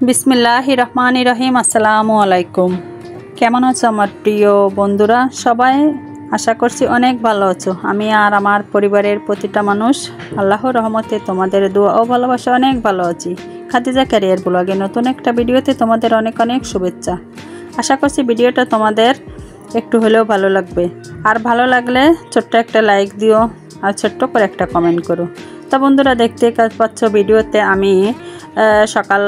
বিসমিল্লাহির রহমানির রহিম। আসসালামু আলাইকুম। কেমন আছো আমার প্রিয় বন্ধুরা? সবাই আশা করছি অনেক ভালো আছো। আমি আর আমার পরিবারের প্রতিটা মানুষ আল্লাহর রহমতে তোমাদের দোয়া ও ভালোবাসা অনেক ভালো আছি। খাদিজা ক্যারিয়ার ব্লগে নতুন একটা ভিডিওতে তোমাদের অনেক অনেক শুভেচ্ছা। আশা করছি ভিডিওটা তোমাদের একটু হলেও ভালো লাগবে। আর ভালো লাগলে ছোট্ট একটা লাইক দিও আর ছোট্ট করে একটা কমেন্ট করো। তো বন্ধুরা, দেখতে পাচ্ছ ভিডিওতে আমি সকাল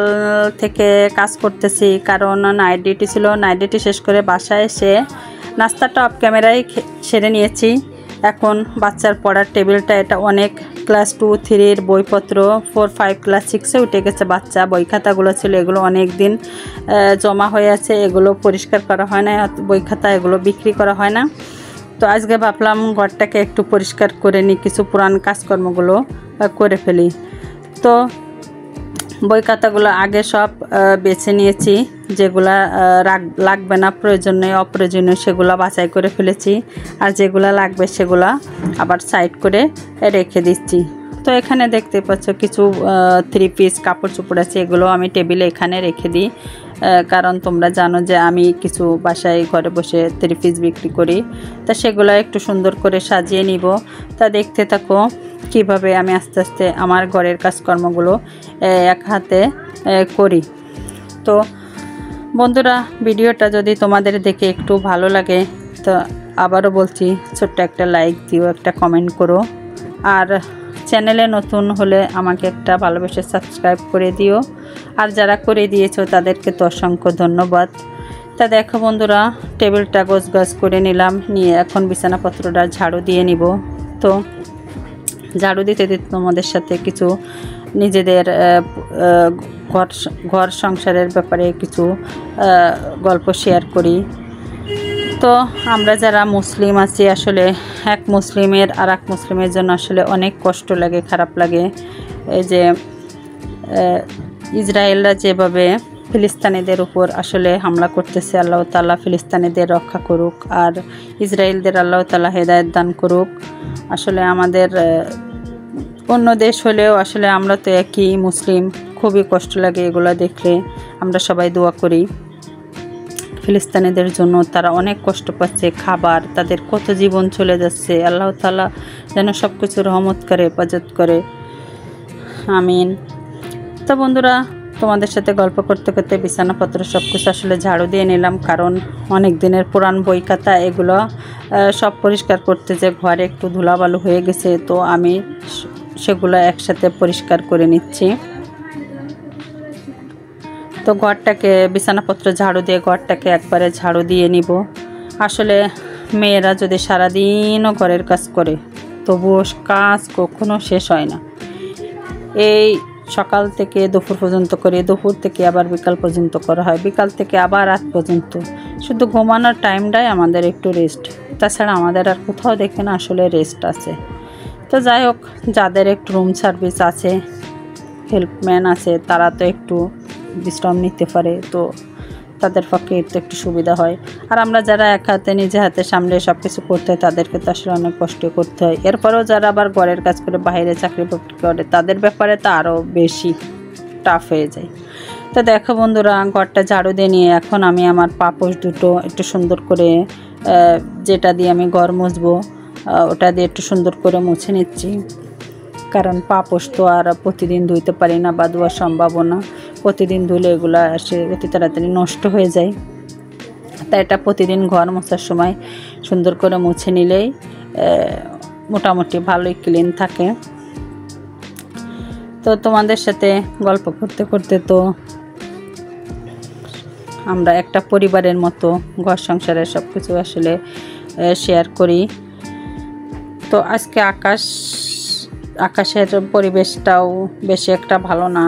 থেকে কাজ করতেছি, কারণ নাইট ডিউটি ছিল। নাইট ডিউটি শেষ করে বাসায় এসে নাস্তাটা অফ ক্যামেরায় সেরে নিয়েছি। এখন বাচ্চার পড়ার টেবিলটা, এটা অনেক ক্লাস 2, 3-এর বইপত্র, 4, 5, ক্লাস 6-এ উঠে গেছে বাচ্চা। বই খাতাগুলো ছিল, এগুলো অনেক দিন জমা হয়ে আছে, এগুলো পরিষ্কার করা হয় না। বই খাতা এগুলো বিক্রি করা হয় না। তো আজকে ভাবলাম ঘরটাকে একটু পরিষ্কার করে নিই, কিছু পুরান কাজকর্মগুলো করে ফেলি। তো বই খাতাগুলো আগে সব বেছে নিয়েছি, যেগুলা লাগবে না, প্রয়োজনীয় অপ্রয়োজনীয় সেগুলো বাছাই করে ফেলেছি। আর যেগুলো লাগবে সেগুলো আবার সাইড করে রেখে দিচ্ছি। তো এখানে দেখতে পাচ্ছ কিছু 3 পিস কাপড় চোপড় আছে, এগুলো আমি টেবিলে এখানে রেখে দিই। কারণ তোমরা জানো যে আমি কিছু বাসায় ঘরে বসে 3 পিস বিক্রি করি। তা সেগুলো একটু সুন্দর করে সাজিয়ে নিব। তা দেখতে থাকো কিভাবে আমি আস্তে আস্তে আমার ঘরের কাজকর্মগুলো এক হাতে করি। তো বন্ধুরা, ভিডিওটা যদি তোমাদের দেখে একটু ভালো লাগে তো আবারও বলছি, ছোট্ট একটা লাইক দিও, একটা কমেন্ট করো। আর চ্যানেলে নতুন হলে আমাকে একটা ভালোবেসে সাবস্ক্রাইব করে দিও। আর যারা করে দিয়েছো তাদেরকে তো অসংখ্য ধন্যবাদ। তা দেখো বন্ধুরা, টেবিলটা গোছ করে নিলাম, নিয়ে এখন বিছানাপত্রটা ঝাড়ু দিয়ে নিব। তো ঝাড়ু দিতে দিতে তোমাদের সাথে কিছু নিজেদের ঘর সংসারের ব্যাপারে কিছু গল্প শেয়ার করি। তো আমরা যারা মুসলিম আছি, আসলে এক মুসলিমের আর এক মুসলিমের জন্য আসলে অনেক কষ্ট লাগে, খারাপ লাগে। এই যে ইসরায়েলরা যেভাবে ফিলিস্তিনিদের উপর আসলে হামলা করতেছে, আল্লাহ তাআলা ফিলিস্তিনিদের রক্ষা করুক, আর ইসরায়েলদের আল্লাহ তাআলা হেদায়েত দান করুক। আসলে আমাদের অন্য দেশ হলেও আসলে আমরা তো একই মুসলিম, খুবই কষ্ট লাগে এগুলো দেখলে। আমরা সবাই দোয়া করি ফিলিস্তিনিদের জন্য, তারা অনেক কষ্ট পাচ্ছে, খাবার, তাদের কত জীবন চলে যাচ্ছে। আল্লাহ তাআলা যেন সব কিছু রহমত করে, হেফাজত করে, আমিন। তো বন্ধুরা, তোমাদের সাথে গল্প করতে করতে বিছানাপত্র সব কিছু আসলে ঝাড়ু দিয়ে নিলাম, কারণ অনেক দিনের পুরান বই খাতা এগুলো সব পরিষ্কার করতে যে ঘরে একটু ধুলাবালু হয়ে গেছে, তো আমি সেগুলো একসাথে পরিষ্কার করে নিচ্ছি। তো ঘরটাকে বিছানাপত্র ঝাড়ু দিয়ে ঘরটাকে একবারে ঝাড়ু দিয়ে নিব। আসলে মেয়েরা যদি সারাদিনও ঘরের কাজ করে, তবুও কাজ কখনো শেষ হয় না। এই সকাল থেকে দুপুর পর্যন্ত করে, দুপুর থেকে আবার বিকাল পর্যন্ত করা হয়, বিকাল থেকে আবার রাত পর্যন্ত। শুধু ঘুমানোর টাইমটাই আমাদের একটু রেস্ট, তাছাড়া আমাদের আর কোথাও দেখে না আসলে রেস্ট আছে। তো যাই হোক, যাদের একটু রুম সার্ভিস আছে, হেল্পম্যান আছে, তারা তো একটু বিশ্রাম নিতে পারে, তো তাদের পক্ষে একটু সুবিধা হয়। আর আমরা যারা এক হাতে নিজে হাতে সামলে সব কিছু করতে হয়, তাদেরকে তো আসলে অনেক কষ্ট করতে হয়। এরপরেও যারা আবার ঘরের কাজ করে বাইরে চাকরি বাকরি করে, তাদের ব্যাপারে তো আরও বেশি টাফ হয়ে যায়। তো দেখো বন্ধুরা, ঘরটা ঝাড়ু দিয়ে নিয়ে এখন আমি আমার পাপোশ দুটো একটু সুন্দর করে, যেটা দিয়ে আমি ঘর মুছবো ওটা দিয়ে একটু সুন্দর করে মুছে নিচ্ছি। কারণ পাপোশ তো আর প্রতিদিন ধুইতে পারি না, বা ধোয়া সম্ভব না। প্রতিদিন ধুলে এগুলো আসে অতি তাড়াতাড়ি নষ্ট হয়ে যায়। তাই এটা প্রতিদিন ঘর মোছার সময় সুন্দর করে মুছে নিলেই মোটামুটি ভালোই ক্লিন থাকে। তো তোমাদের সাথে গল্প করতে করতে তো আমরা একটা পরিবারের মতো ঘর সংসারের সব কিছু আসলে শেয়ার করি। তো আজকে আকাশের পরিবেশটাও বেশি একটা ভালো না,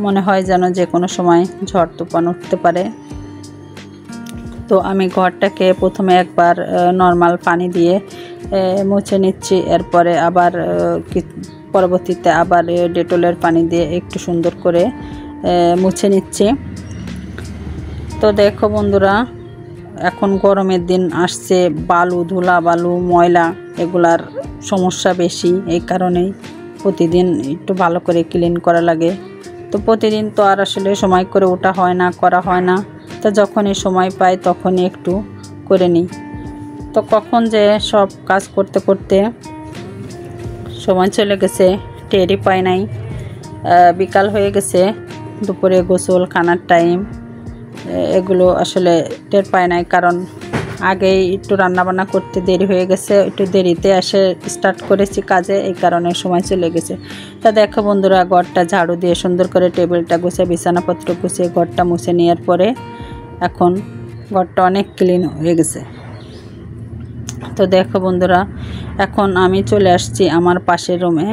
মনে হয় যেন যে কোনো সময় ঝড় তুফান উঠতে পারে। তো আমি ঘরটাকে প্রথমে একবার নর্মাল পানি দিয়ে মুছে নিচ্ছি, এরপরে আবার পরবর্তীতে আবার ডেটলের পানি দিয়ে একটু সুন্দর করে মুছে নিচ্ছি। তো দেখো বন্ধুরা, এখন গরমের দিন আসছে, ধুলা বালু ময়লা এগুলার সমস্যা বেশি, এই কারণেই প্রতিদিন একটু ভালো করে ক্লিন করা লাগে। তো প্রতিদিন তো আর আসলে সময় করে ওঠা হয় না, করা হয় না। তো যখনই সময় পাই তখনই একটু করে নিই। তো কখন যে সব কাজ করতে করতে সময় চলে গেছে টেরই পাই নাই। বিকাল হয়ে গেছে, দুপুরে গোসল, খানার টাইম, এগুলো আসলে টের পায় নাই, কারণ আগেই একটু রান্নাবান্না করতে দেরি হয়ে গেছে, একটু দেরিতে এসে স্টার্ট করেছি কাজে, এই কারণে সময় চলে গেছে। তা দেখো বন্ধুরা, ঘরটা ঝাড়ু দিয়ে সুন্দর করে টেবিলটা গুছিয়ে বিছানাপত্র গুছিয়ে ঘরটা মুছে নেওয়ার পরে এখন ঘরটা অনেক ক্লিন হয়ে গেছে। তো দেখো বন্ধুরা, এখন আমি চলে আসছি আমার পাশের রুমে।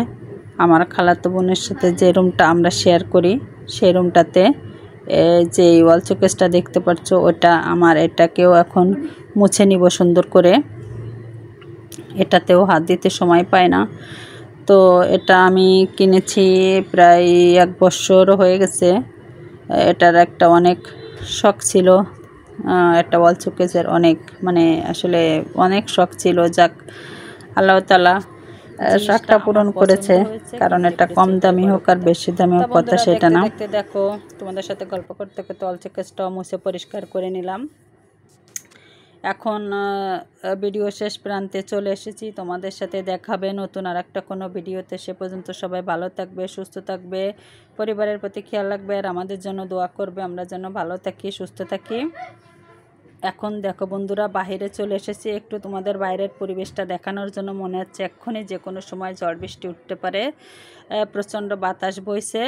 আমার খালাতো বোনের সাথে যে রুমটা আমরা শেয়ার করি সেই রুমটাতে যে ওয়াল শোকেসটা দেখতে পাচ্ছ ওটা আমার, এটাকেও এখন মুছে নিব সুন্দর করে। এটাতেও হাত দিতে সময় পায় না। তো এটা আমি কিনেছি প্রায় 1 বছর হয়ে গেছে। এটার একটা অনেক শখ ছিল, একটা ওয়াল শোকেসের অনেক আসলে অনেক শখ ছিল। যাক, আল্লাহ তাআলা শখটা পূরণ করেছে, কারণ এটা কম দামি হোক আর বেশি দামি হোক কথা সেটা না। দেখো, তোমাদের সাথে গল্প করতে করতে ওয়াল শোকেসটাও মুছে পরিষ্কার করে নিলাম। এখন ভিডিও শেষ প্রান্তে চলে এসেছি, তোমাদের সাথে দেখাবে নতুন আর একটা কোনো ভিডিওতে। সে পর্যন্ত সবাই ভালো থাকবে, সুস্থ থাকবে, পরিবারের প্রতি খেয়াল রাখবে, আর আমাদের জন্য দোয়া করবে, আমরা যেন ভালো থাকি, সুস্থ থাকি। এখন দেখো বন্ধুরা, বাইরে চলে এসেছি একটু তোমাদের বাইরের পরিবেশটা দেখানোর জন্য। মনে হচ্ছে এক্ষুনি যে কোনো সময় ঝড় বৃষ্টি উঠতে পারে, প্রচণ্ড বাতাস বইছে।